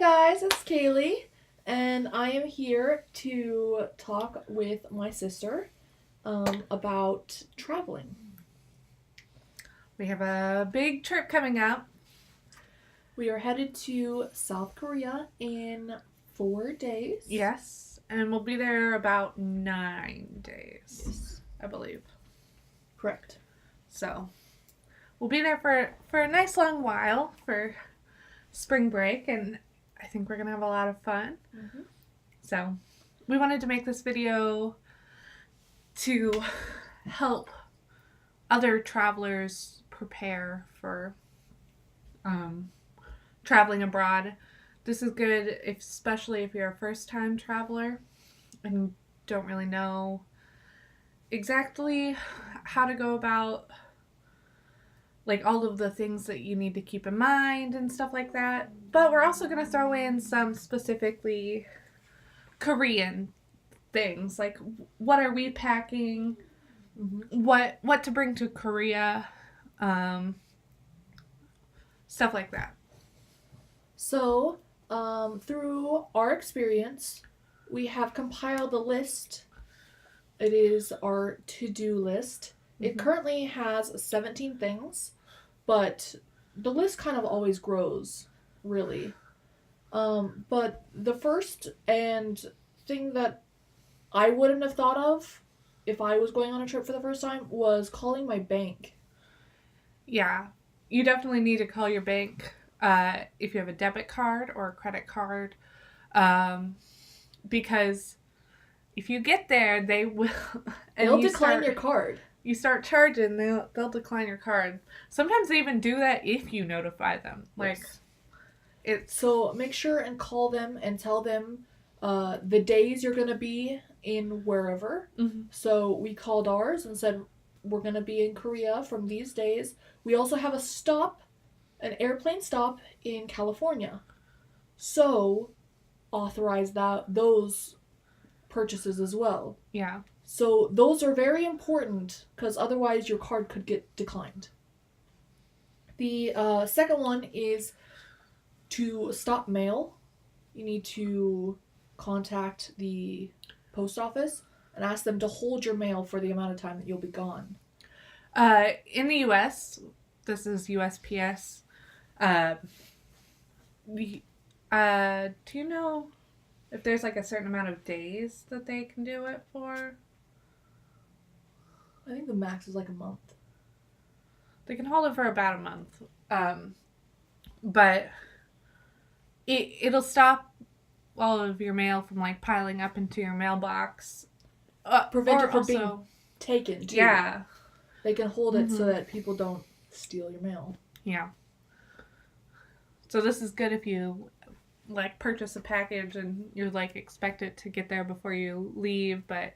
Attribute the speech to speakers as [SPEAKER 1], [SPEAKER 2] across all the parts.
[SPEAKER 1] guys, it's Kaylee, and I am here to talk with my sister about traveling.
[SPEAKER 2] We have a big trip coming up.
[SPEAKER 1] We are headed to South Korea in 4 days.
[SPEAKER 2] Yes, and we'll be there about 9 days,
[SPEAKER 1] Yes.
[SPEAKER 2] I believe.
[SPEAKER 1] Correct.
[SPEAKER 2] So we'll be there for a nice long while for spring break, and I think we're gonna have a lot of fun.
[SPEAKER 1] Mm-hmm.
[SPEAKER 2] So we wanted to make this video to help other travelers prepare for traveling abroad. This is good, especially if you're a first-time traveler and don't really know exactly how to go about like all of the things that you need to keep in mind and stuff like that. But we're also going to throw in some specifically Korean things, like what are we packing, what to bring to Korea, stuff like that.
[SPEAKER 1] So, through our experience, we have compiled a list. It is our to-do list. It currently has 17 things, but the list kind of always grows, really. But the first and thing that I wouldn't have thought of if I was going on a trip for the first time was calling my bank.
[SPEAKER 2] Yeah, you definitely need to call your bank if you have a debit card or a credit card, because if you get there, they will. And
[SPEAKER 1] They'll decline your card.
[SPEAKER 2] You start charging, they'll decline your card. Sometimes they even do that if you notify them.
[SPEAKER 1] So make sure and call them and tell them the days you're gonna be in wherever.
[SPEAKER 2] Mm-hmm.
[SPEAKER 1] So we called ours and said we're gonna be in Korea from these days. We also have an airplane stop in California. So authorize those purchases as well.
[SPEAKER 2] Yeah.
[SPEAKER 1] So those are very important because otherwise your card could get declined. The second one is to stop mail. You need to contact the post office and ask them to hold your mail for the amount of time that you'll be gone.
[SPEAKER 2] In the U.S., this is USPS. Do you know if there's like a certain amount of days that they can do it for?
[SPEAKER 1] I think the max is like a month.
[SPEAKER 2] They can hold it for about a month. But it'll stop all of your mail from like piling up into your mailbox.
[SPEAKER 1] Prevent it from being taken too.
[SPEAKER 2] Yeah.
[SPEAKER 1] They can hold it so that people don't steal your mail.
[SPEAKER 2] Yeah. So this is good if you like purchase a package and you're like expect it to get there before you leave, but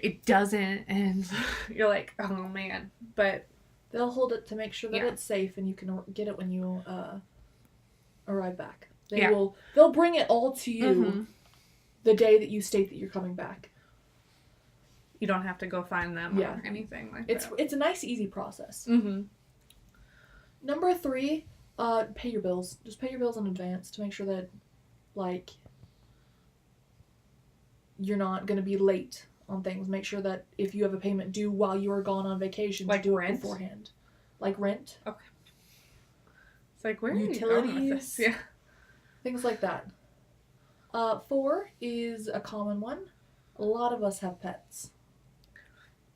[SPEAKER 2] it doesn't, and you're like, oh man. But
[SPEAKER 1] they'll hold it to make sure that it's safe and you can get it when you arrive back. They'll bring it all to you the day that you state that you're coming back.
[SPEAKER 2] You don't have to go find them or anything like that.
[SPEAKER 1] It's a nice, easy process. Number 3, pay your bills. Just pay your bills in advance to make sure that, like, you're not going to be late on things. Make sure that if you have a payment due while you are gone on vacation,
[SPEAKER 2] like
[SPEAKER 1] do
[SPEAKER 2] rent?
[SPEAKER 1] it beforehand. Like rent.
[SPEAKER 2] Okay. It's like, where
[SPEAKER 1] utilities,
[SPEAKER 2] are you going with this? Yeah.
[SPEAKER 1] Things like that. 4 is a common one. A lot of us have pets.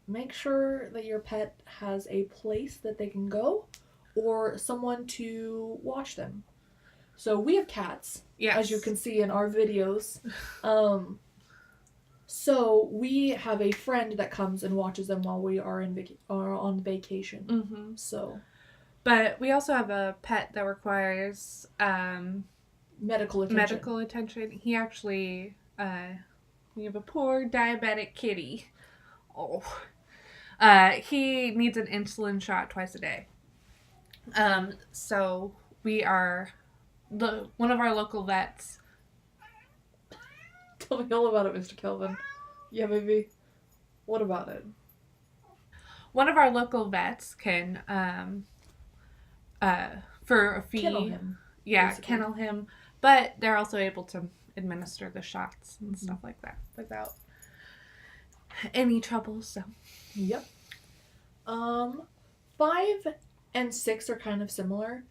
[SPEAKER 1] Make sure that your pet has a place that they can go or someone to watch them. So we have cats, as you can see in our videos. So we have a friend that comes and watches them while we are on vacation. So,
[SPEAKER 2] but we also have a pet that requires
[SPEAKER 1] medical
[SPEAKER 2] attention. He actually, we have a poor diabetic kitty. Oh. He needs an insulin shot twice a day. So we are one of our local vets.
[SPEAKER 1] Tell me all about it, Mr. Kelvin. Yeah, baby. What about it?
[SPEAKER 2] One of our local vets can, for a fee.
[SPEAKER 1] Kennel him.
[SPEAKER 2] Yeah,
[SPEAKER 1] basically.
[SPEAKER 2] kennel him. But they're also able to administer the shots and stuff like that without any trouble, so.
[SPEAKER 1] Yep. 5 and 6 are kind of similar.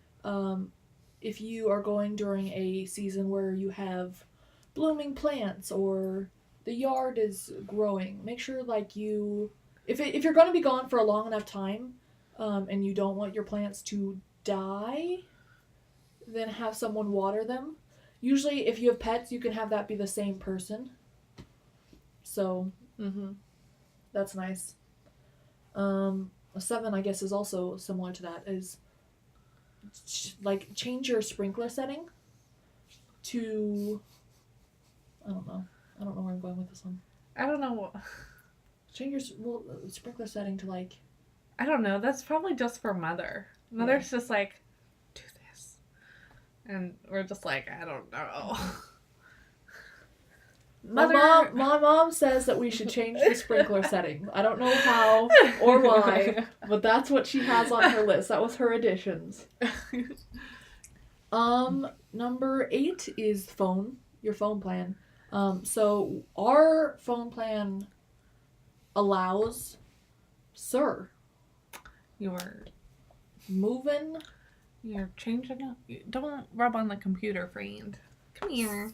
[SPEAKER 1] If you are going during a season where you have blooming plants or the yard is growing, make sure like if you're going to be gone for a long enough time, and you don't want your plants to die, then have someone water them. Usually, if you have pets, you can have that be the same person. So that's nice. A 7, I guess, is also similar to that. Is like change your sprinkler setting to. I don't know where I'm going with this one.
[SPEAKER 2] I don't know.
[SPEAKER 1] Change your sprinkler setting to like.
[SPEAKER 2] I don't know. That's probably just for Mother. Mother's just like, do this. And we're just like, I don't know.
[SPEAKER 1] My mom says that we should change the sprinkler setting. I don't know how or why, but that's what she has on her list. That was her additions. Number 8 is your phone plan. So our phone plan allows, sir,
[SPEAKER 2] You're
[SPEAKER 1] moving.
[SPEAKER 2] You're changing it. Don't rub on the computer, friend. Come here.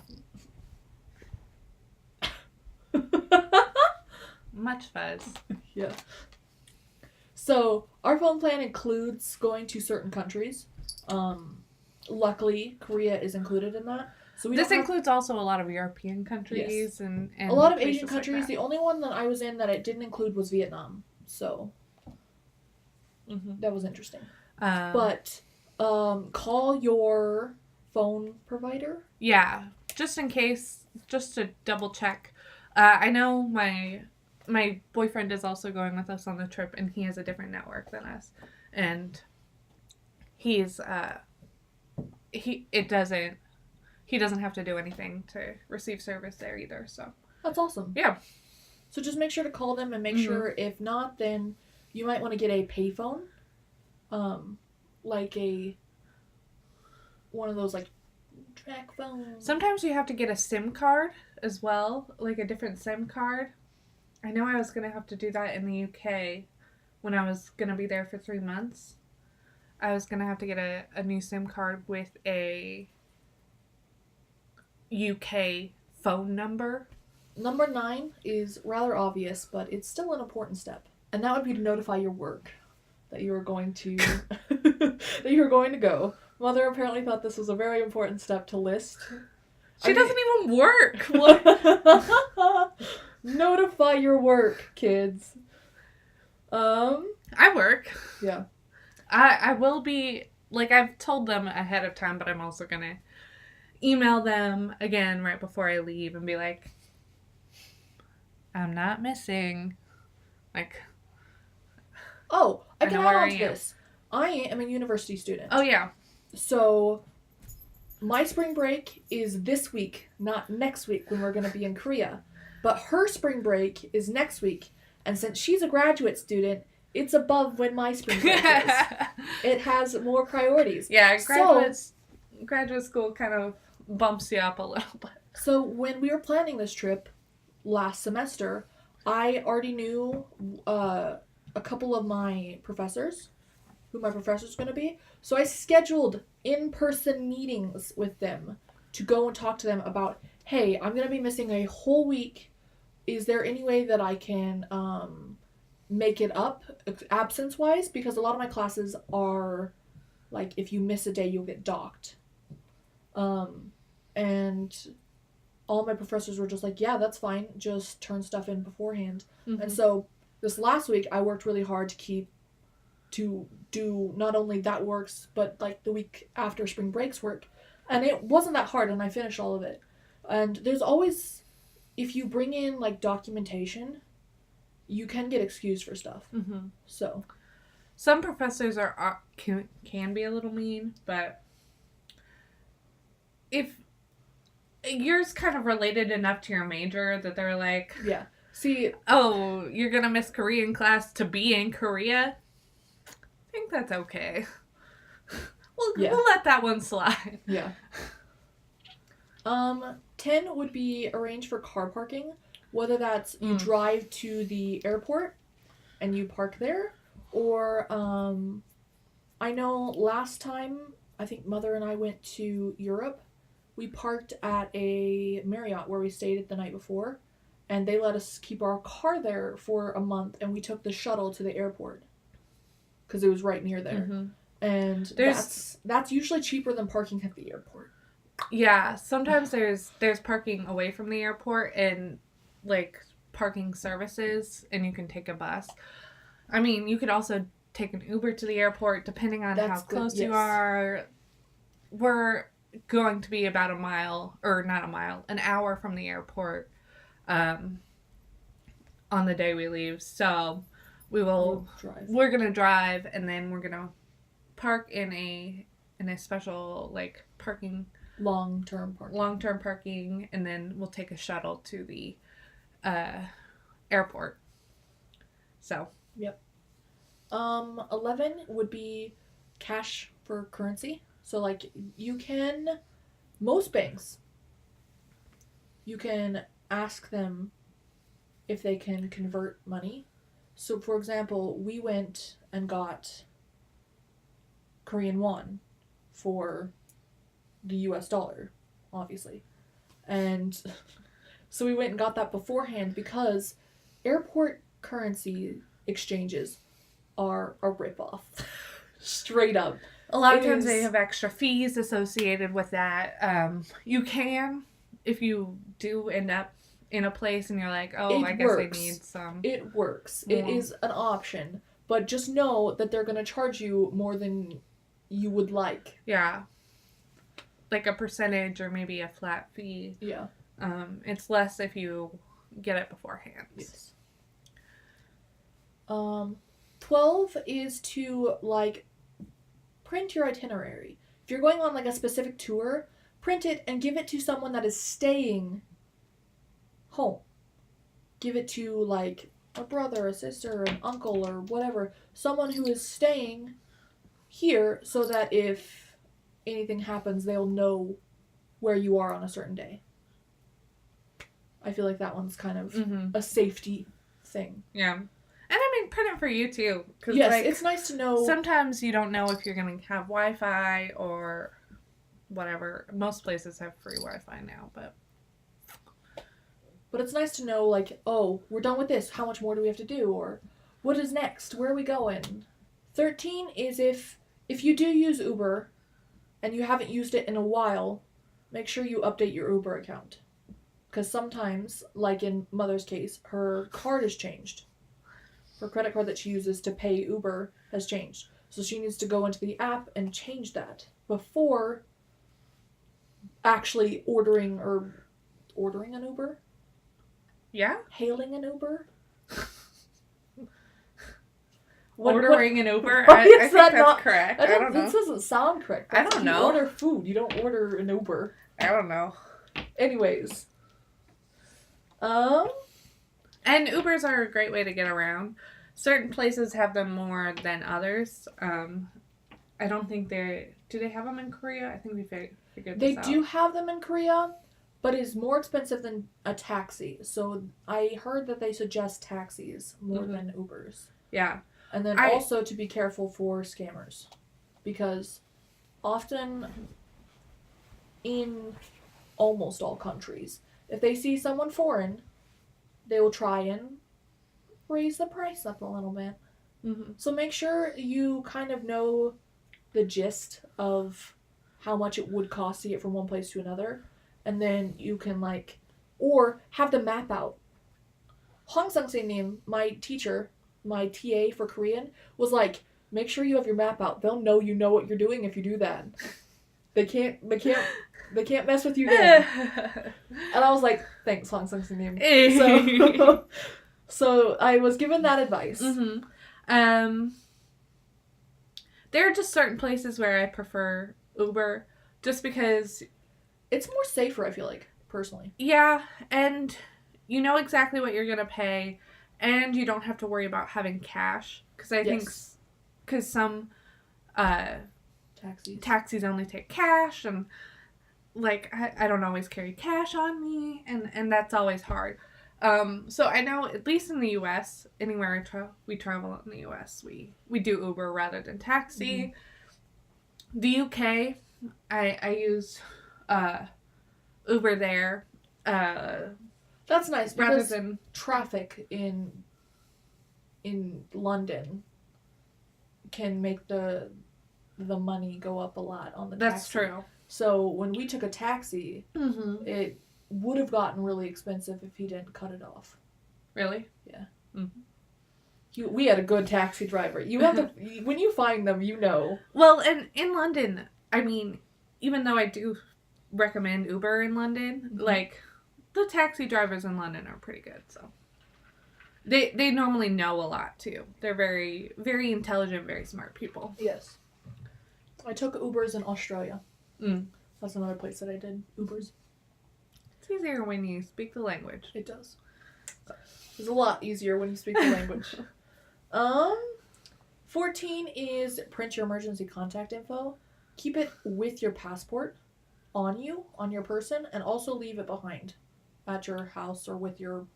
[SPEAKER 2] Much fuzz.
[SPEAKER 1] Yeah. So our phone plan includes going to certain countries. Luckily, Korea is included in that. So
[SPEAKER 2] this includes also a lot of European countries and
[SPEAKER 1] a lot of Asian
[SPEAKER 2] places
[SPEAKER 1] countries.
[SPEAKER 2] like
[SPEAKER 1] The only one that I was in that it didn't include was Vietnam. So that was interesting. But call your phone provider.
[SPEAKER 2] Yeah, just in case, just to double check. I know my boyfriend is also going with us on the trip, and he has a different network than us, and he doesn't have to do anything to receive service there either. So
[SPEAKER 1] that's awesome.
[SPEAKER 2] Yeah.
[SPEAKER 1] So just make sure to call them and make sure. If not, then you might want to get a payphone, like one of those like track phones.
[SPEAKER 2] Sometimes you have to get a SIM card as well, like a different SIM card. I know I was going to have to do that in the UK when I was going to be there for 3 months. I was going to have to get a new SIM card with a UK phone number.
[SPEAKER 1] Number 9 is rather obvious, but it's still an important step. And that would be to notify your work that you are going to that you are going to go. Mother apparently thought this was a very important step to list.
[SPEAKER 2] She doesn't even work.
[SPEAKER 1] Notify your work, kids.
[SPEAKER 2] I work.
[SPEAKER 1] Yeah.
[SPEAKER 2] I will be, like, I've told them ahead of time, but I'm also going to email them again right before I leave and be like, I'm not missing. Like,
[SPEAKER 1] oh, I can add on to
[SPEAKER 2] am.
[SPEAKER 1] this. I am a university student.
[SPEAKER 2] Oh, yeah.
[SPEAKER 1] So, my spring break is this week, not next week when we're going to be in Korea. But her spring break is next week. And since she's a graduate student, it's above when my spring break is. It has more priorities.
[SPEAKER 2] Yeah, graduate school kind of bumps you up a little bit.
[SPEAKER 1] So when we were planning this trip last semester, I already knew a couple of my professors, who my professor's going to be. So I scheduled in-person meetings with them to go and talk to them about, hey, I'm going to be missing a whole week. Is there any way that I can make it up absence-wise? Because a lot of my classes are, like, if you miss a day, you'll get docked. And all my professors were just like, yeah, that's fine. Just turn stuff in beforehand. Mm-hmm. And so this last week, I worked really hard to do not only that works, but, like, the week after spring breaks work. And it wasn't that hard, and I finished all of it. And there's always, if you bring in, like, documentation, you can get excused for stuff.
[SPEAKER 2] Mm-hmm.
[SPEAKER 1] So
[SPEAKER 2] some professors can be a little mean, but if yours kind of related enough to your major that they're like,
[SPEAKER 1] yeah, see,
[SPEAKER 2] oh, you're gonna miss Korean class to be in Korea, I think that's okay.
[SPEAKER 1] Yeah.
[SPEAKER 2] we'll let that one slide.
[SPEAKER 1] Yeah. 10 would be arrange for car parking, whether that's you drive to the airport and you park there, or I know last time I think Mother and I went to Europe, we parked at a Marriott where we stayed the night before, and they let us keep our car there for a month, and we took the shuttle to the airport because it was right near there.
[SPEAKER 2] Mm-hmm.
[SPEAKER 1] And that's usually cheaper than parking at the airport.
[SPEAKER 2] Yeah, sometimes there's parking away from the airport and like parking services, and you can take a bus. I mean, you could also take an Uber to the airport depending on how close you are. We're going to be about an hour from the airport on the day we leave. So we're going to drive, and then we're going to park in a special like parking long-term parking, and then we'll take a shuttle to the airport. So,
[SPEAKER 1] yep. 11 would be cash for currency. So like most banks, you can ask them if they can convert money. So for example, we went and got Korean won for the US dollar, obviously. And so we went and got that beforehand because airport currency exchanges are a ripoff. Straight up.
[SPEAKER 2] A lot of times they have extra fees associated with that. You can, if you do end up in a place and you're like, I guess I need some.
[SPEAKER 1] It works. Yeah. It is an option. But just know that they're going to charge you more than you would like.
[SPEAKER 2] Yeah. Like a percentage or maybe a flat fee.
[SPEAKER 1] Yeah.
[SPEAKER 2] It's less if you get it beforehand.
[SPEAKER 1] Yes. 12 is to like print your itinerary. If you're going on like a specific tour, print it and give it to someone that is staying home. Give it to like a brother, a sister, an uncle, or whatever. Someone who is staying here so that if anything happens, they'll know where you are on a certain day. I feel like that one's kind of a safety thing.
[SPEAKER 2] Yeah. And I mean, print it for you too.
[SPEAKER 1] Yes, like, it's nice to know.
[SPEAKER 2] Sometimes you don't know if you're going to have Wi-Fi or whatever. Most places have free Wi-Fi now, but
[SPEAKER 1] it's nice to know, like, oh, we're done with this. How much more do we have to do? Or what is next? Where are we going? 13 is if you do use Uber and you haven't used it in a while, make sure you update your Uber account. Because sometimes, like in Mother's case, her card has changed. Her credit card that she uses to pay Uber has changed. So she needs to go into the app and change that before actually ordering an Uber?
[SPEAKER 2] Yeah?
[SPEAKER 1] Hailing an Uber?
[SPEAKER 2] Ordering an Uber? I think that's correct. I don't know.
[SPEAKER 1] This doesn't sound correct.
[SPEAKER 2] I don't know.
[SPEAKER 1] You order food. You don't order an Uber.
[SPEAKER 2] I don't know.
[SPEAKER 1] Anyways.
[SPEAKER 2] And Ubers are a great way to get around. Certain places have them more than others. I don't think do they have them in Korea? I think we figured this out.
[SPEAKER 1] They do have them in Korea, but it's more expensive than a taxi. So I heard that they suggest taxis more than Ubers.
[SPEAKER 2] Yeah.
[SPEAKER 1] And then also to be careful for scammers. Because often in almost all countries, if they see someone foreign, they will try and raise the price up a little bit. Mm-hmm. So make sure you kind of know the gist of how much it would cost to get from one place to another. And then you can or have the map out. Hong Sang-se-nim, my teacher, my TA for Korean, was like, make sure you have your map out. They'll know you know what you're doing if you do that. They can't mess with you then. And I was like, thanks, Hong Sang-se-nim. So I was given that advice.
[SPEAKER 2] Mm-hmm. There are just certain places where I prefer Uber, just because
[SPEAKER 1] it's more safer, I feel like, personally.
[SPEAKER 2] Yeah, and you know exactly what you're going to pay, and you don't have to worry about having cash. Because I think, because some
[SPEAKER 1] taxis.
[SPEAKER 2] only take cash, and like I don't always carry cash on me, and that's always hard. So I know at least in the U.S., anywhere we travel in the U.S., we do Uber rather than taxi. Mm-hmm. The U.K., I use Uber there.
[SPEAKER 1] That's nice
[SPEAKER 2] rather
[SPEAKER 1] because
[SPEAKER 2] than
[SPEAKER 1] traffic in London can make the money go up a lot on the taxi.
[SPEAKER 2] That's true.
[SPEAKER 1] So when we took a taxi,
[SPEAKER 2] mm-hmm.
[SPEAKER 1] it would have gotten really expensive if he didn't cut it off.
[SPEAKER 2] Really?
[SPEAKER 1] Yeah.
[SPEAKER 2] Mm-hmm.
[SPEAKER 1] We had a good taxi driver. You have to when you find them, you know.
[SPEAKER 2] Well, and in London, I mean, even though I do recommend Uber in London,
[SPEAKER 1] mm-hmm.
[SPEAKER 2] like the taxi drivers in London are pretty good. So they normally know a lot too. They're very, very intelligent, very smart people.
[SPEAKER 1] Yes. I took Ubers in Australia. That's another place that I did Ubers.
[SPEAKER 2] It's easier when you speak the language.
[SPEAKER 1] It does. It's a lot easier when you speak the language. 14 is print your emergency contact info. Keep it with your passport on you, on your person, and also leave it behind at your house or with your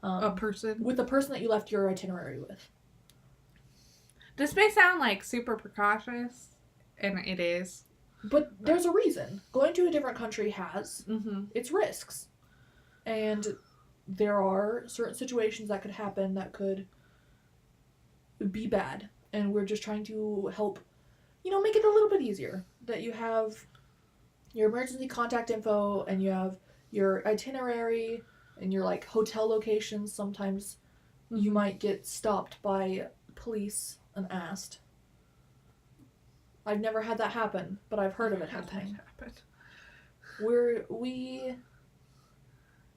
[SPEAKER 2] a person?
[SPEAKER 1] With the person that you left your itinerary with.
[SPEAKER 2] This may sound like super precautious, and it is.
[SPEAKER 1] But there's a reason. Going to a different country has its risks. And there are certain situations that could happen that could be bad. And we're just trying to help, make it a little bit easier. That you have your emergency contact info and you have your itinerary and your, hotel locations. Sometimes you might get stopped by police and asked. I've never had that happen, but I've heard of it happening.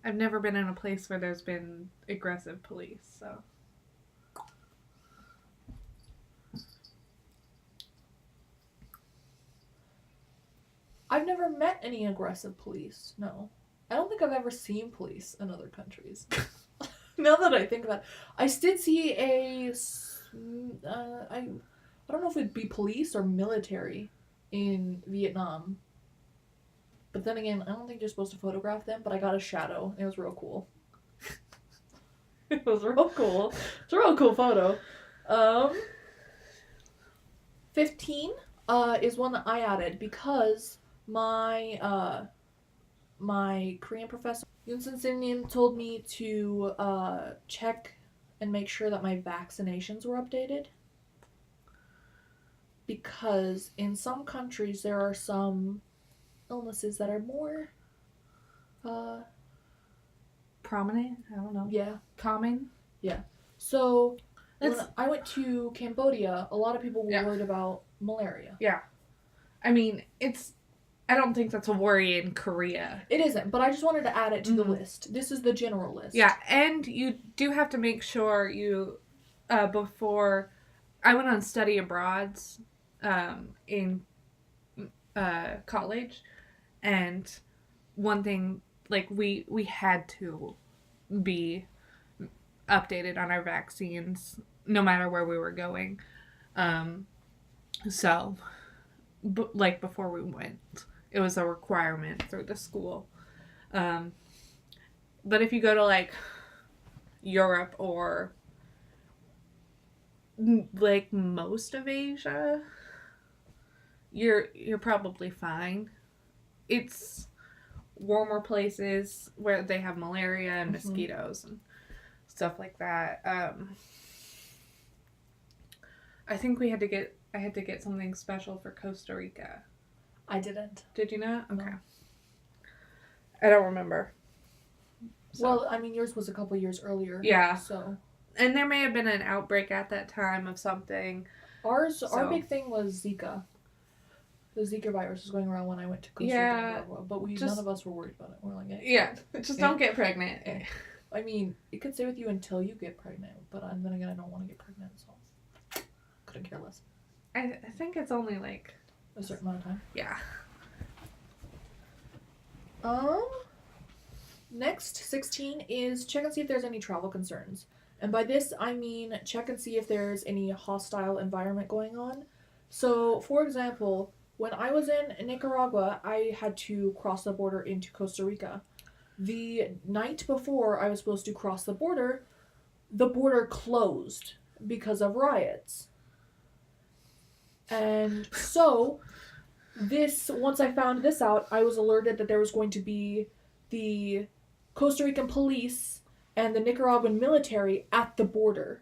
[SPEAKER 2] I've never been in a place where there's been aggressive police, so.
[SPEAKER 1] I've never met any aggressive police, no. I don't think I've ever seen police in other countries. Now that I think about it. I did see I don't know if it'd be police or military in Vietnam. But then again, I don't think you're supposed to photograph them, but I got a shadow. It was real cool. It was real cool. It's a real cool photo. 15 is one that I added because my Korean professor, Yunsun Sin-nim, told me to check and make sure that my vaccinations were updated. Because in some countries there are some illnesses that are more
[SPEAKER 2] prominent. I don't know.
[SPEAKER 1] Yeah.
[SPEAKER 2] Common.
[SPEAKER 1] Yeah. So when I went to Cambodia, a lot of people were worried about malaria.
[SPEAKER 2] Yeah. I mean, I don't think that's a worry in Korea.
[SPEAKER 1] It isn't, but I just wanted to add it to the list. This is the general list.
[SPEAKER 2] Yeah, and you do have to make sure you before I went on study abroads in college, and one thing, we had to be updated on our vaccines no matter where we were going. So before we went, it was a requirement through the school. But if you go to Europe or most of Asia, you're probably fine. It's warmer places where they have malaria and mosquitoes and stuff like that. I think I had to get something special for Costa Rica.
[SPEAKER 1] I didn't.
[SPEAKER 2] Did you not? Okay.
[SPEAKER 1] No.
[SPEAKER 2] I don't remember.
[SPEAKER 1] So. Well, I mean, yours was a couple years earlier.
[SPEAKER 2] Yeah.
[SPEAKER 1] So.
[SPEAKER 2] And there may have been an outbreak at that time of something.
[SPEAKER 1] Our big thing was Zika. The Zika virus was going around when I went to Costa Rica. But none of us were worried about it. We're like,
[SPEAKER 2] just don't get pregnant.
[SPEAKER 1] I mean, it could stay with you until you get pregnant, but then again, I don't want to get pregnant, so couldn't care less.
[SPEAKER 2] I think it's only
[SPEAKER 1] a certain amount of time.
[SPEAKER 2] Yeah.
[SPEAKER 1] Next, 16 is check and see if there's any travel concerns. And by this, I mean check and see if there's any hostile environment going on. So, for example, when I was in Nicaragua, I had to cross the border into Costa Rica. The night before I was supposed to cross the border closed because of riots. And so, once I found this out, I was alerted that there was going to be the Costa Rican police and the Nicaraguan military at the border.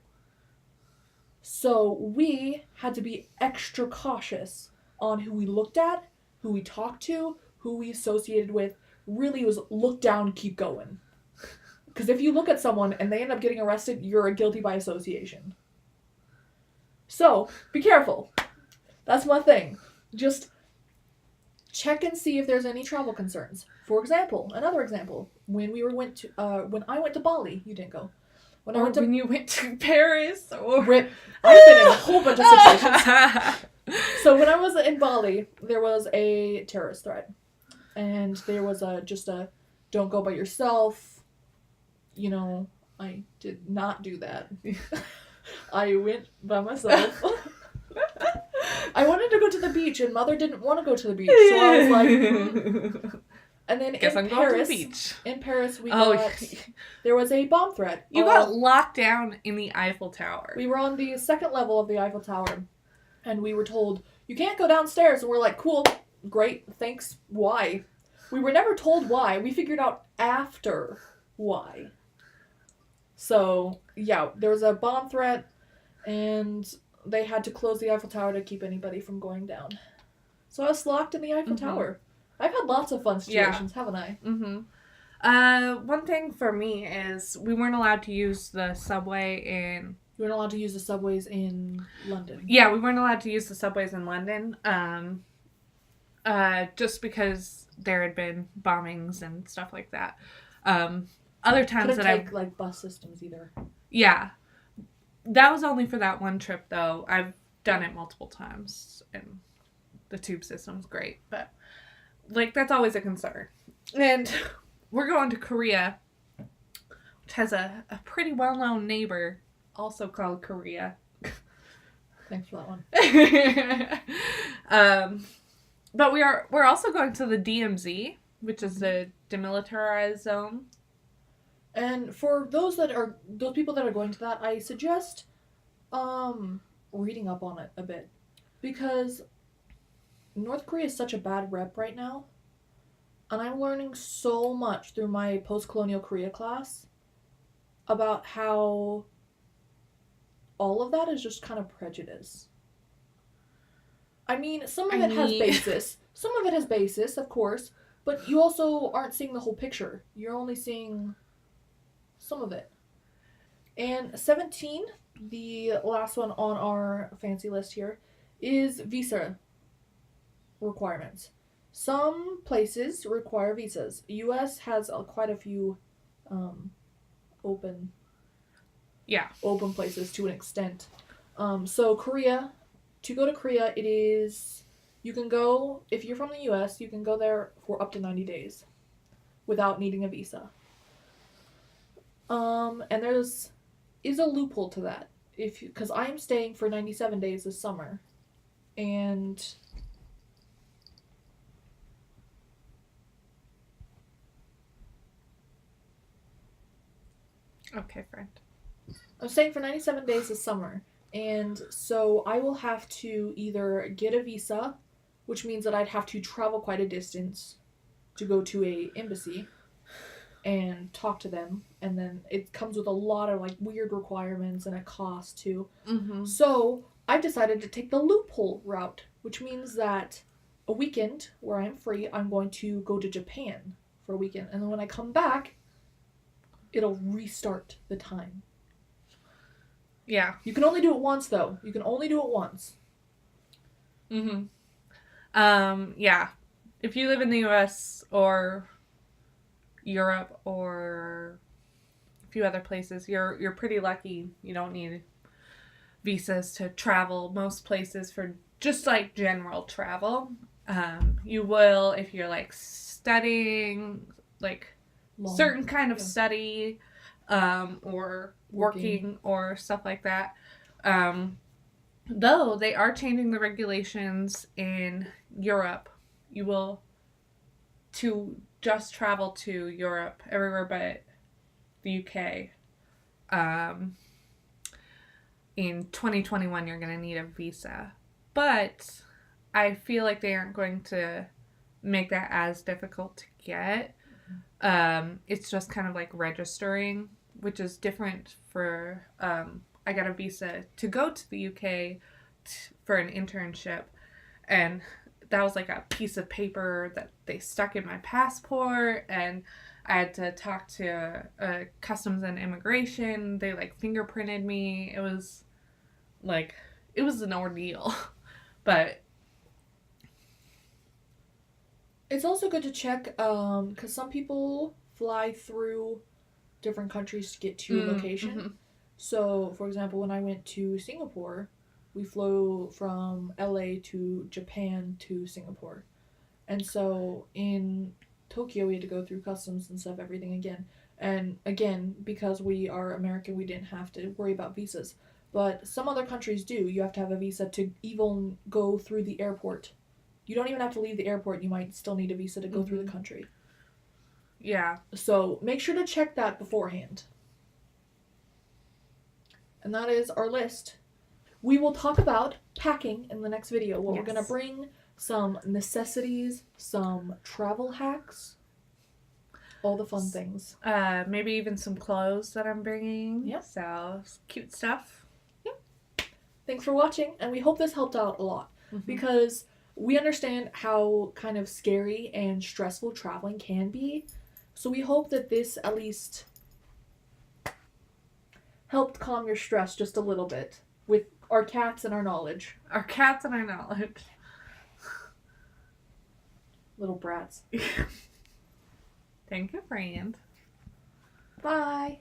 [SPEAKER 1] So we had to be extra cautious on who we looked at, who we talked to, who we associated with. Really was look down, keep going. Because if you look at someone and they end up getting arrested, you're guilty by association. So, be careful. That's my thing. Just check and see if there's any travel concerns. For example, another example, when I went to Bali, you didn't go. When
[SPEAKER 2] you went to Paris, or
[SPEAKER 1] I've been in a whole bunch of situations. So when I was in Bali, there was a terrorist threat, and there was just a don't go by yourself. You know, I did not do that. I went by myself. I wanted to go to the beach, and Mother didn't want to go to the beach, so I was like, And then
[SPEAKER 2] Guess I'm going to the beach.
[SPEAKER 1] In Paris, there was a bomb threat.
[SPEAKER 2] You got locked down in the Eiffel Tower.
[SPEAKER 1] We were on the second level of the Eiffel Tower, and we were told, you can't go downstairs, and we're like, cool, great, thanks, why? We were never told why. We figured out after why. So, yeah, there was a bomb threat, and they had to close the Eiffel Tower to keep anybody from going down. So I was locked in the Eiffel Tower. I've had lots of fun situations, haven't I?
[SPEAKER 2] Mm-hmm. One thing for me is we weren't allowed to use the subway in...
[SPEAKER 1] You weren't allowed to use the subways in London.
[SPEAKER 2] Yeah, we weren't allowed to use the subways in London. Just because there had been bombings and stuff like that. Other times
[SPEAKER 1] Couldn't take, like, bus systems either.
[SPEAKER 2] Yeah. That was only for that one trip, though. I've done it multiple times, and the tube system's great, but, like, that's always a concern. And we're going to Korea, which has a pretty well-known neighbor, also called Korea.
[SPEAKER 1] Thanks for that
[SPEAKER 2] one. But we're also going to the DMZ, which is the demilitarized zone.
[SPEAKER 1] And for those people that are going to that, I suggest reading up on it a bit, because North Korea is such a bad rep right now, and I'm learning so much through my post-colonial Korea class about how all of that is just kind of prejudice. I mean, some of it has basis. Some of it has basis, of course, but you also aren't seeing the whole picture. You're only seeing some of it. And 17, the last one on our fancy list here, is visa requirements. Some places require visas. U.S. has quite a few open places to an extent. So Korea, to go to Korea, you can go, if you're from the U.S., you can go there for up to 90 days without needing a visa. And is a loophole to that, because I'm staying for 97 days this summer, and
[SPEAKER 2] okay, friend.
[SPEAKER 1] I'm staying for 97 days this summer, and so I will have to either get a visa, which means that I'd have to travel quite a distance to go to a embassy and talk to them, and then it comes with a lot of like weird requirements and a cost too.
[SPEAKER 2] Mm-hmm.
[SPEAKER 1] So I've decided to take the loophole route, which means that a weekend where I'm free, I'm going to go to Japan for a weekend, and then when I come back, it'll restart the time.
[SPEAKER 2] Yeah.
[SPEAKER 1] You can only do it once, though. You can only do it once.
[SPEAKER 2] Mm-hmm. Yeah. If you live in the U.S. or Europe or a few other places, you're pretty lucky. You don't need visas to travel most places for just like general travel. You will if you're like studying like certain kind of study, or working or stuff like that. Though they are changing the regulations in Europe. You will to just travel to Europe, everywhere but the UK. Um, in 2021, you're going to need a visa. But I feel like they aren't going to make that as difficult to get. It's just kind of like registering, which is different for. I got a visa to go to the UK for an internship, and that was like a piece of paper that they stuck in my passport, and I had to talk to customs and immigration. They like fingerprinted me. It was an ordeal. But
[SPEAKER 1] It's also good to check because some people fly through different countries to get to a location.
[SPEAKER 2] Mm-hmm.
[SPEAKER 1] So, for example, when I went to Singapore, we flew from LA to Japan to Singapore. And so in Tokyo, we had to go through customs and stuff, everything again. And again, because we are American, we didn't have to worry about visas. But some other countries do. You have to have a visa to even go through the airport. You don't even have to leave the airport. You might still need a visa to go through the country.
[SPEAKER 2] Yeah.
[SPEAKER 1] So make sure to check that beforehand. And that is our list. We will talk about packing in the next video. We're going to bring some necessities, some travel hacks, all the fun things.
[SPEAKER 2] Maybe even some clothes that I'm bringing.
[SPEAKER 1] Yep.
[SPEAKER 2] So, cute stuff.
[SPEAKER 1] Yep. Thanks for watching, and we hope this helped out a lot. Because we understand how kind of scary and stressful traveling can be. So we hope that this at least helped calm your stress just a little bit with our cats and our knowledge.
[SPEAKER 2] Our cats and our knowledge.
[SPEAKER 1] Little brats.
[SPEAKER 2] Thank you, friend.
[SPEAKER 1] Bye.